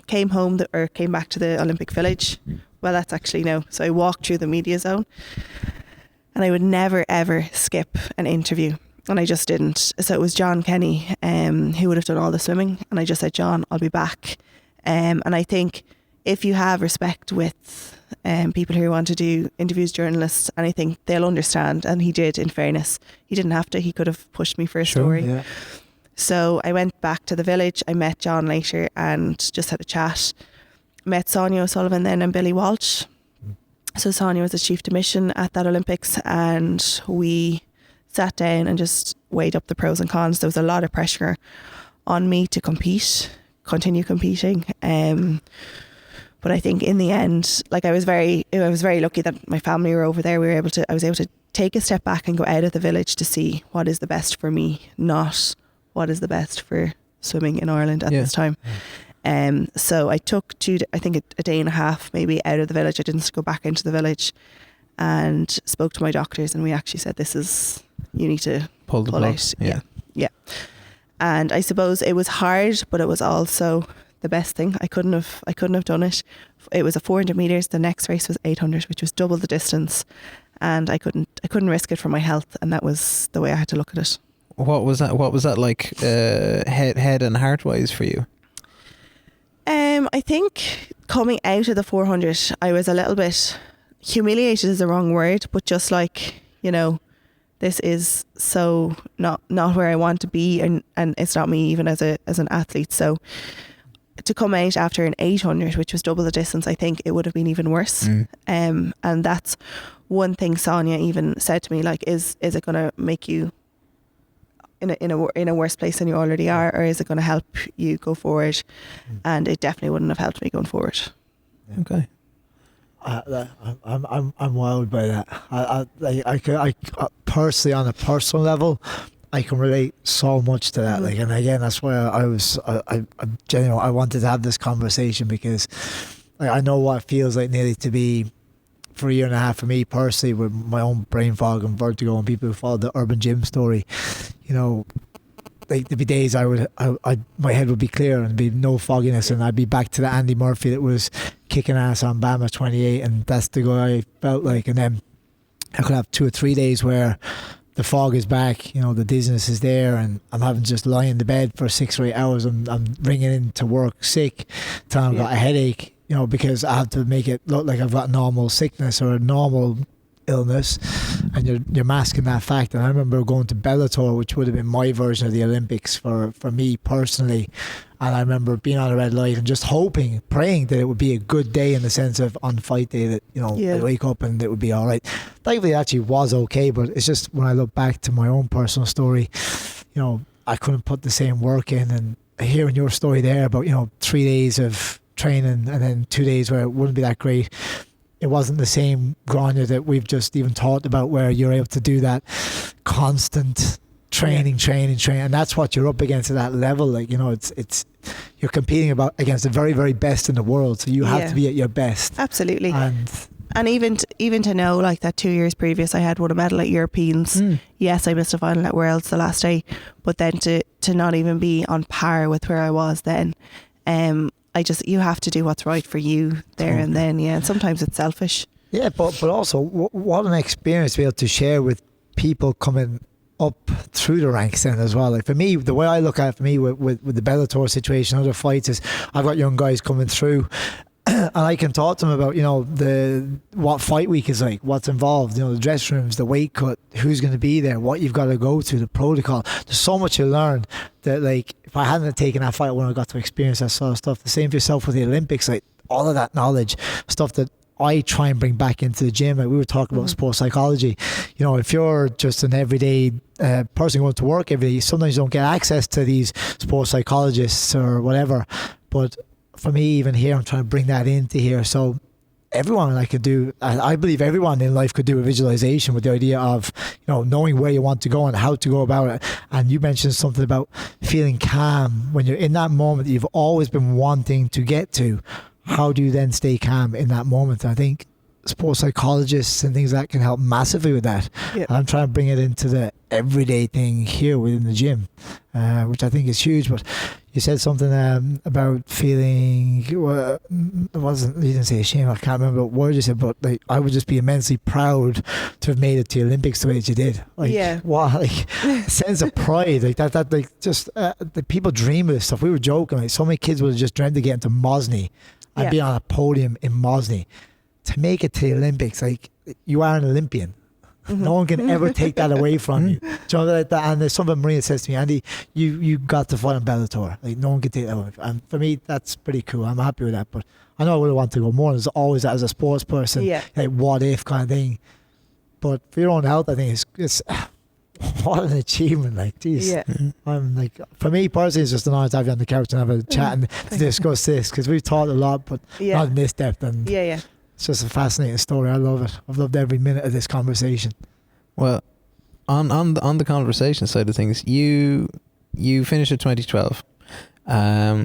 C: Came back to the Olympic Village. Well, that's actually no. So I walked through the media zone, and I would never ever skip an interview, and I just didn't. So it was John Kenny, who would have done all the swimming, and I just said, John, I'll be back. And I think if you have respect with people who want to do interviews, journalists, and I think they'll understand. And he did, in fairness. He didn't have to. He could have pushed me for a story.
A: Yeah.
C: So I went back to the village. I met John later and just had a chat. Met Sonia O'Sullivan then and Billy Walsh. So Sonia was the chief de mission at that Olympics, and we sat down and just weighed up the pros and cons. There was a lot of pressure on me to continue competing. But I think in the end, like I was very lucky that my family were over there. I was able to take a step back and go out of the village to see what is the best for me, not what is the best for swimming in Ireland at this time. So I took a day and a half maybe out of the village. I didn't go back into the village, and spoke to my doctors, and we actually said, you need to pull out. Yeah. And I suppose it was hard, but it was also the best thing. I couldn't have done it. It was a 400 meters. The next race was 800, which was double the distance, and I couldn't risk it for my health, and that was the way I had to look at it.
B: What was that like, head and heart wise for you?
C: I think coming out of the 400, I was a little bit humiliated is the wrong word, but just like, this is so not where I want to be, and it's not me even as an athlete. So to come out after an 800, which was double the distance, I think it would have been even worse. And that's one thing Sonia even said to me, like, is it going to make you in a worse place than you already are, or is it going to help you go forward? And it definitely wouldn't have helped me going forward.
B: Okay.
A: I'm wild by that. I personally, on a personal level, I can relate so much to that. Like, and again, that's why I wanted to have this conversation, because I know what it feels like nearly to be, for a year and a half for me personally, with my own brain fog and vertigo, and people who follow the urban gym story, like there'd be days my head would be clear and be no fogginess, and I'd be back to the Andy Murphy that was kicking ass on Bama 28, and that's the guy I felt like. And then I could have 2 or 3 days where the fog is back, the dizziness is there, and I'm having to just lie in the bed for 6 or 8 hours. I'm ringing in to work sick, telling I've got a headache, because I have to make it look like I've got normal sickness or a normal illness, and you're masking that fact. And I remember going to Bellator, which would have been my version of the Olympics for me personally, and I remember being on a red light and just hoping, praying that it would be a good day, in the sense of on fight day that I'd wake up and it would be all right. Thankfully it actually was okay, but it's just when I look back to my own personal story, I couldn't put the same work in. And hearing your story there about 3 days of training and then 2 days where it wouldn't be that great, it wasn't the same Gráinne that we've just even talked about, where you're able to do that constant training, and that's what you're up against at that level. Like, it's you're competing against the very, very best in the world, so you have to be at your best.
C: Absolutely. And even to know, like, that 2 years previous I had won a medal at Europeans. Yes, I missed a final at Worlds the last day, but then to not even be on par with where I was then, you have to do what's right for you there and then. And sometimes it's selfish. Yeah,
A: but also what an experience to be able to share with people coming up through the ranks then as well. Like, for me, the way I look at it, for me with the Bellator situation, other fights, is I've got young guys coming through, and I can talk to them about what fight week is like, what's involved, the dressing rooms, the weight cut, who's going to be there, what you've got to go to, the protocol. There's so much you learn that, like, if I hadn't taken that fight when I got to experience that sort of stuff, the same for yourself with the Olympics, like all of that knowledge, stuff that I try and bring back into the gym. Like, we were talking about sports psychology. If you're just an everyday person going to work every day, sometimes you don't get access to these sports psychologists or whatever. But for me, even here, I'm trying to bring that into here. So everyone I believe everyone in life could do a visualization with the idea of, knowing where you want to go and how to go about it. And you mentioned something about feeling calm when you're in that moment that you've always been wanting to get to. How do you then stay calm in that moment? And I think sports psychologists and things like that can help massively with that. And I'm trying to bring it into the everyday thing here within the gym, which I think is huge. But you said something about feeling, you didn't say shame, I can't remember what word you said, but like, I would just be immensely proud to have made it to the Olympics the way that you did. Like, wow, like, sense of pride, like that like, just the people dream of this stuff. We were joking, like, so many kids would have just dreamed of getting to Mosney and be on a podium in Mosney. To make it to the Olympics, like, you are an Olympian. No one can ever take that away from you. Do you know, like that? And there's something Maria says to me, Andy, you got to fight on Bellator. Like, no one can take that away. And for me, that's pretty cool. I'm happy with that. But I know I would want to go more. There's always that as a sports person, like what if kind of thing. But for your own health, I think it's what an achievement. Like, geez.
C: Yeah.
A: I'm like, for me personally, it's just an honor to have you on the couch and have a chat and to discuss this, because we've talked a lot, but not in this depth. And it's just a fascinating story. I love it. I've loved every minute of this conversation.
B: Well, on the conversation side of things, you finished in 2012.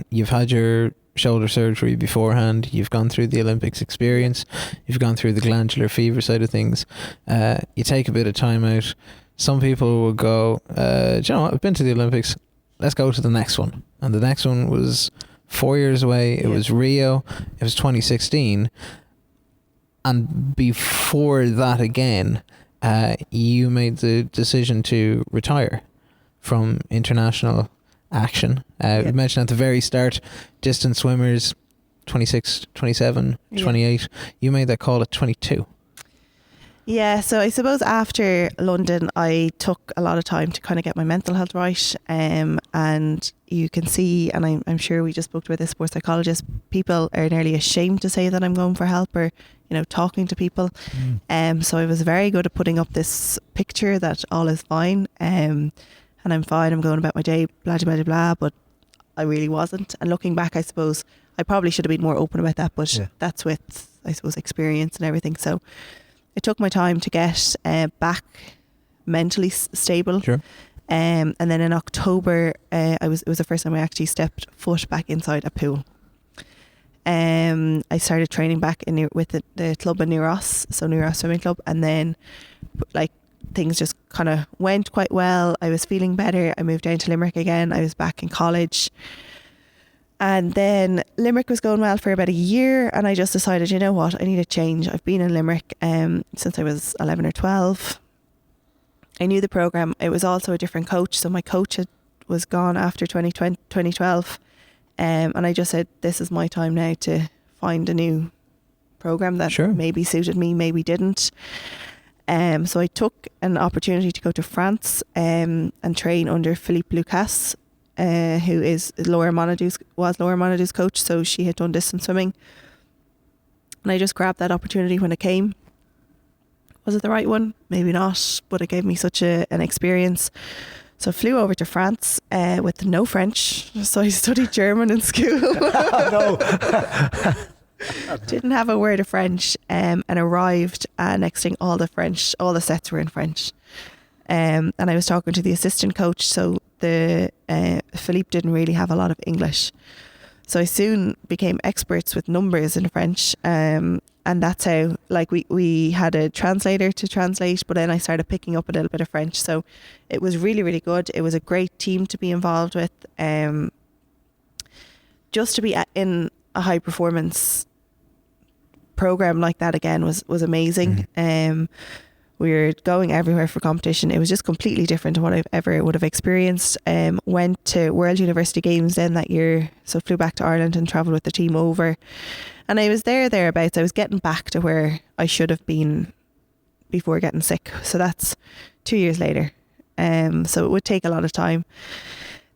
B: You've had your shoulder surgery beforehand. You've gone through the Olympics experience. You've gone through the glandular fever side of things. You take a bit of time out. Some people will go, do you know what? I've been to the Olympics. Let's go to the next one. And the next one was 4 years away. It was Rio. It was 2016. And before that again, you made the decision to retire from international action. You mentioned at the very start, distance swimmers, 26, 27, 28. You made that call at 22.
C: Yeah, so I suppose after London, I took a lot of time to kind of get my mental health right. And you can see, and I'm sure we just spoke to this sports psychologist, people are nearly ashamed to say that I'm going for help or, you know, talking to people. So I was very good at putting up this picture that all is fine. And I'm fine, I'm going about my day, blah, blah, blah, blah, but I really wasn't. And looking back, I suppose I probably should have been more open about that, but that's with, I suppose, experience and everything. So it took my time to get back mentally stable.
B: Sure.
C: And then in October, it was the first time I actually stepped foot back inside a pool. I started training back with the club in New Ross, so New Ross Swimming Club, and then like things just kind of went quite well. I was feeling better. I moved down to Limerick again. I was back in college. And then Limerick was going well for about a year, and I just decided, you know what, I need a change. I've been in Limerick since I was 11 or 12. I knew the programme. It was also a different coach, so my coach was gone after 2012. And I just said, this is my time now to find a new programme that maybe suited me, maybe didn't. So I took an opportunity to go to France and train under Philippe Lucas, who is Laura Monadou's coach, so she had done distance swimming. And I just grabbed that opportunity when it came. Was it the right one? Maybe not, but it gave me such an experience. So I flew over to France with no French. So I studied German in school. Didn't have a word of French, and arrived, and next thing all the sets were in French. And I was talking to the assistant coach, so the Philippe didn't really have a lot of English. So I soon became experts with numbers in French, and that's how, like, we had a translator to translate, but then I started picking up a little bit of French. So it was really, really good. It was a great team to be involved with. Just to be in a high performance program like that again was amazing. We were going everywhere for competition. It was just completely different to what I've ever would have experienced. Went to World University Games then that year, so flew back to Ireland and travelled with the team over. And I was thereabouts. I was getting back to where I should have been before getting sick. So that's 2 years later. So it would take a lot of time.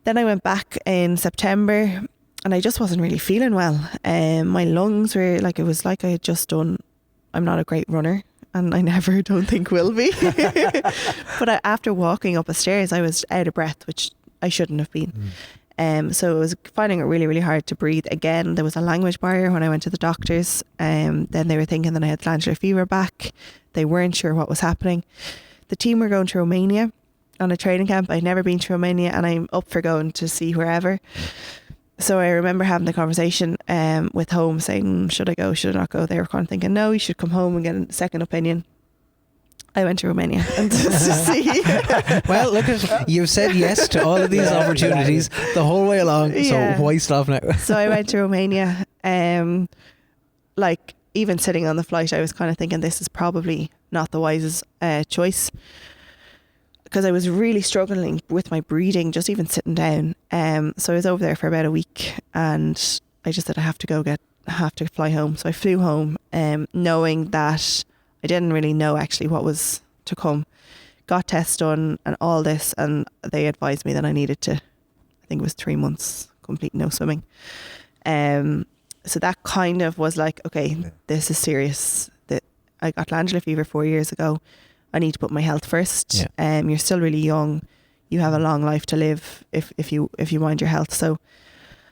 C: Then I went back in September, and I just wasn't really feeling well. My lungs were like, it was like I had just done, I'm not a great runner, and I never don't think will be. But after walking up a stairs, I was out of breath, which I shouldn't have been. So I was finding it really, really hard to breathe. Again, there was a language barrier when I went to the doctors. Then they were thinking that I had glandular fever back. They weren't sure what was happening. The team were going to Romania on a training camp. I'd never been to Romania, and I'm up for going to see wherever. So I remember having the conversation with home, saying, should I go, should I not go? They were kind of thinking, no, you should come home and get a second opinion. I went to Romania and to see.
B: Well, look, you've said yes to all of these opportunities the whole way along, so why stop now?
C: So I went to Romania. Like, even sitting on the flight, I was kind of thinking this is probably not the wisest choice, because I was really struggling with my breathing, just even sitting down. So I was over there for about a week, and I just said I have to fly home. So I flew home, knowing that I didn't really know actually what was to come. got tests done and all this, and they advised me that I needed to, I think it was 3 months complete no swimming. So that kind of was like, okay, this is serious. That I got glandular fever 4 years ago. I need to put my health first. You're still really young. You have a long life to live if you mind your health. So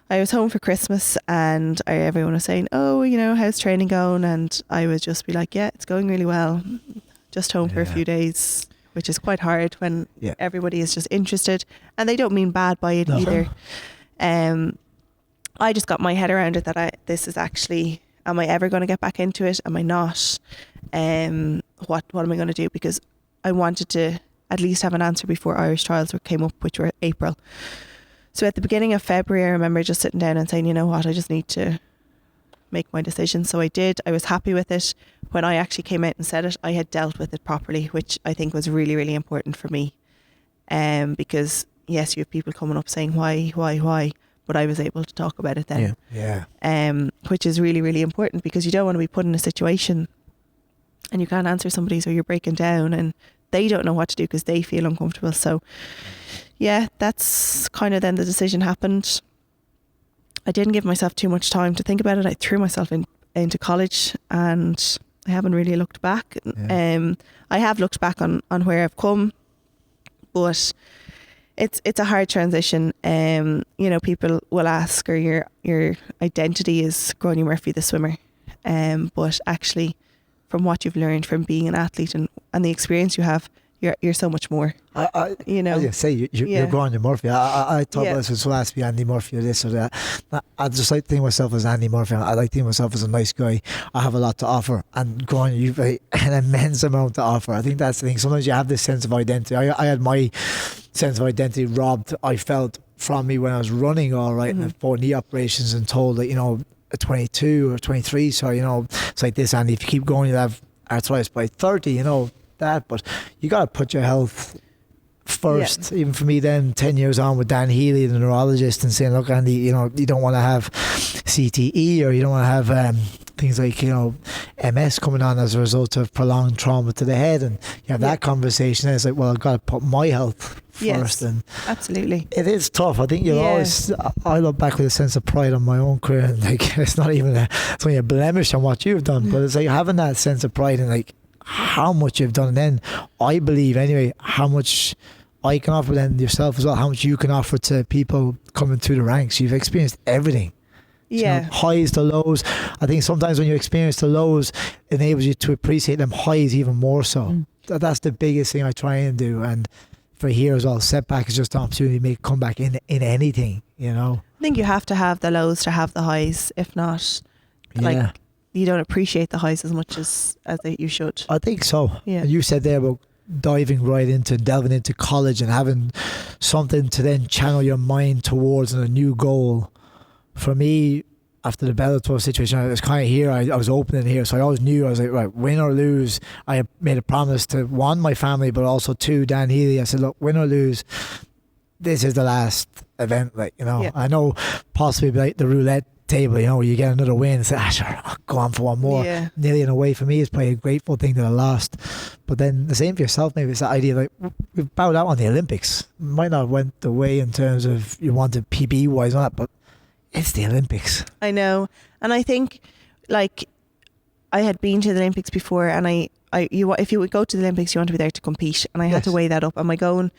C: I was home for Christmas, and everyone was saying, oh, you know, how's training going? And I would just be like, yeah, it's going really well. Just home for a few days, which is quite hard when everybody is just interested, and they don't mean bad by it either. I just got my head around it that this is actually, am I ever going to get back into it? Am I not? What am I going to do? Because I wanted to at least have an answer before Irish trials came up, which were April. So at the beginning of February, I remember just sitting down and saying, you know what, I just need to make my decision. So I did. I was happy with it. When I actually came out and said it, I had dealt with it properly, which I think was really, really important for me. Because yes, you have people coming up saying why, but I was able to talk about it then. Which is really, really important, because you don't want to be put in a situation and you can't answer somebody, so you're breaking down and they don't know what to do because they feel uncomfortable. So yeah, that's kind of then the decision happened. I didn't give myself too much time to think about it. I threw myself into college, and I haven't really looked back. I have looked back on where I've come, but it's a hard transition. You know, people will ask, or your identity is Gráinne Murphy, the swimmer. But actually, from what you've learned from being an athlete and the experience you have, you're so much more. You know,
A: you're Gráinne Murphy. I thought this was supposed to be Andy Murphy or this or that. I just like to think of myself as Andy Murphy. I like to think of myself as a nice guy. I have a lot to offer, and Gráinne, you've an immense amount to offer. I think that's the thing. Sometimes you have this sense of identity. I had my sense of identity robbed, I felt, from me when I was running all right, and 4 knee operations, and told that, you know, at 22 or 23, so, you know, it's like this, Andy, if you keep going, you'll have arthritis by 30, you know, that. But you got to put your health first. Even for me then, 10 years on with Dan Healy, the neurologist, and saying, look, Andy, you know, you don't want to have CTE, or you don't want to have things like, you know, MS coming on as a result of prolonged trauma to the head, and you have that conversation, and it's like, well, I've got to put my health first. And
C: absolutely,
A: it is tough. I think you'll always, I look back with a sense of pride on my own career, and like, it's not even it's only a blemish on what you've done, but it's like having that sense of pride in like how much you've done, and then I believe anyway how much I can offer, then yourself as well, how much you can offer to people coming through the ranks. You've experienced everything. You know, highs to lows. I think sometimes when you experience the lows, it enables you to appreciate them highs even more so. That's the biggest thing I try and do. And for here as well, setback is just an opportunity to make a comeback in anything, you know.
C: I think you have to have the lows to have the highs. If not, like, you don't appreciate the highs as much as you should.
A: I think so. And you said there about delving into college and having something to then channel your mind towards and a new goal. For me, after the Bellator situation, I was kind of here. I was opening here, so I always knew, I was like, right, win or lose. I made a promise to, one, my family, but also two, Dan Healy. I said, look, win or lose, this is the last event. Like, you know, I know possibly like the roulette table, you know, where you get another win and say, sure, I'll go on for one more. Nearly in a way, for me, it's probably a grateful thing that I lost. But then the same for yourself, maybe it's that idea like, we've bowed out on the Olympics. Might not have went the way in terms of you wanted PB wise on that, but it's the Olympics. I
C: know. And I think, like, I had been to the Olympics before, and if you would go to the Olympics, you want to be there to compete. And I had to weigh that up. Am I going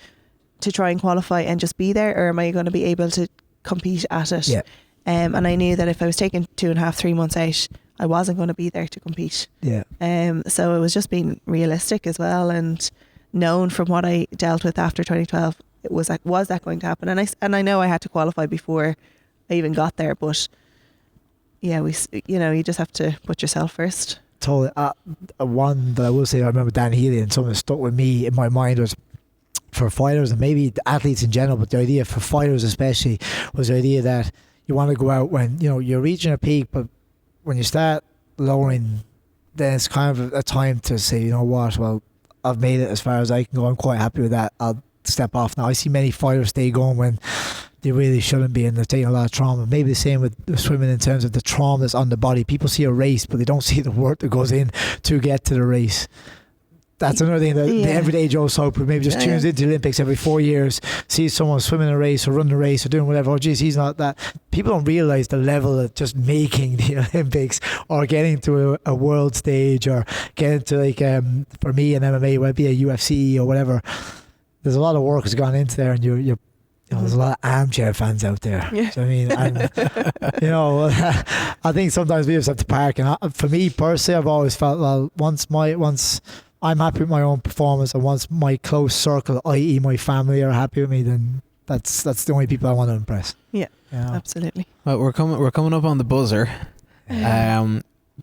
C: to try and qualify and just be there, or am I going to be able to compete at it? And I knew that if I was taking 2.5, 3 months out, I wasn't going to be there to compete. So it was just being realistic as well, and known from what I dealt with after 2012, it was like, was that going to happen? And I know I had to qualify before I even got there, but you know, you just have to put yourself first.
A: Totally. One that I will say, I remember Dan Healy, and something that stuck with me in my mind was, for fighters and maybe the athletes in general, but the idea for fighters especially was the idea that you want to go out when, you know, you're reaching a peak, but when you start lowering, then it's kind of a time to say, you know what, well, I've made it as far as I can go. I'm quite happy with that. I'll step off now. I see many fighters stay going when they really shouldn't be, and they're taking a lot of trauma. Maybe the same with the swimming in terms of the trauma that's on the body. People see a race, but they don't see the work that goes in to get to the race. that's another thing that the everyday Joe Soper maybe just tunes into the Olympics every 4 years, sees someone swimming a race or running a race or doing whatever. Oh, geez, he's not that. People don't realize the level of just making the Olympics or getting to a world stage or getting to, like, for me in MMA, whether it be a UFC or whatever. There's a lot of work has gone into there, and you know, there's a lot of armchair fans out there. Yeah. Do you know what I mean? And, you know, I think sometimes we just have to park. And for me personally, I've always felt, well, once I'm happy with my own performance, and once my close circle, i.e. my family, are happy with me, then that's the only people I want to impress.
C: Yeah,
A: you know?
C: Absolutely.
B: Well, we're coming up on the buzzer.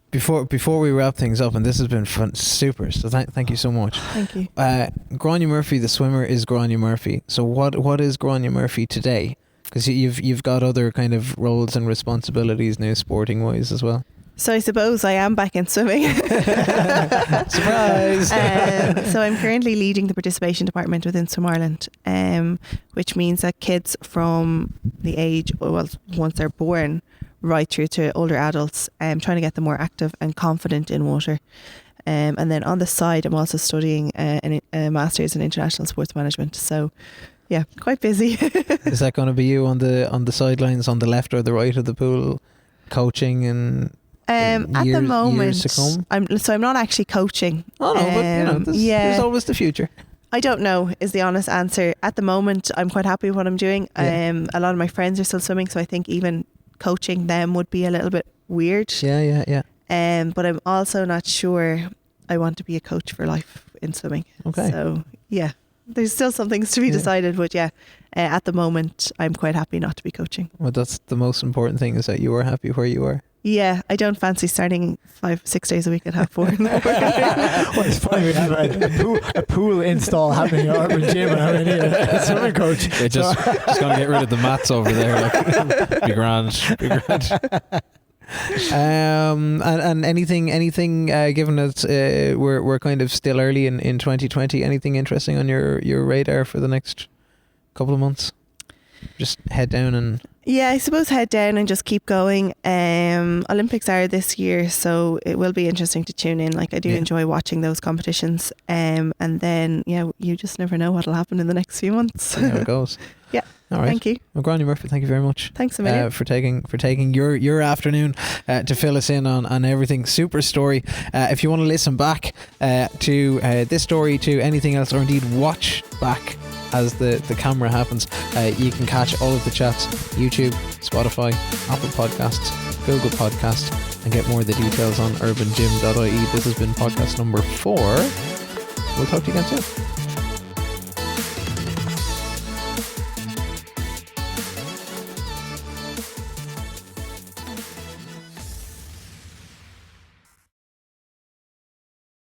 B: Before we wrap things up, and this has been fun, super. So thank you so much.
C: Thank you.
B: Gráinne Murphy, the swimmer, is Gráinne Murphy. So what is Gráinne Murphy today? Because you've got other kind of roles and responsibilities now, sporting wise as well.
C: So I suppose I am back in swimming.
B: Surprise!
C: So I'm currently leading the participation department within Swim Ireland, which means that kids from the age, well, once they're born, right through to older adults, trying to get them more active and confident in water. And then on the side, I'm also studying a master's in international sports management. So yeah, quite busy.
B: Is that going to be you on the sidelines, on the left or the right of the pool, coaching and?
C: At the moment, I'm not actually coaching.
B: Oh no, but you know, there's always the future.
C: I don't know is the honest answer. At the moment, I'm quite happy with what I'm doing. A lot of my friends are still swimming, so I think even coaching them would be a little bit weird.
B: Yeah.
C: But I'm also not sure I want to be a coach for life in swimming. Okay. So yeah, there's still some things to be decided, but at the moment, I'm quite happy not to be coaching.
B: Well, that's the most important thing, is that you are happy where you are.
C: Yeah, I don't fancy starting 5-6 days a week at 4:30.
A: Well, it's funny, we have a pool install happening in our gym, and I need a swimming coach.
B: They just gonna get rid of the mats over there. Like, be grand. And anything given that we're kind of still early in 2020, anything interesting on your radar for the next couple of months? Just head down and...
C: Yeah, I suppose head down and just keep going. Olympics are this year, so it will be interesting to tune in. Like, I do enjoy watching those competitions. And then, you just never know what'll happen in the next few months.
B: See how it goes.
C: Yeah.
B: All right.
C: Thank you.
B: Well, Gráinne Murphy, thank you very much.
C: Thanks a million.
B: For taking your afternoon to fill us in on everything. Super story. If you want to listen back to this story, to anything else, or indeed watch back as the camera happens, you can catch all of the chats: YouTube, Spotify, Apple Podcasts, Google Podcasts, and get more of the details on urbangym.ie. This has been podcast number 4. We'll talk to you again soon.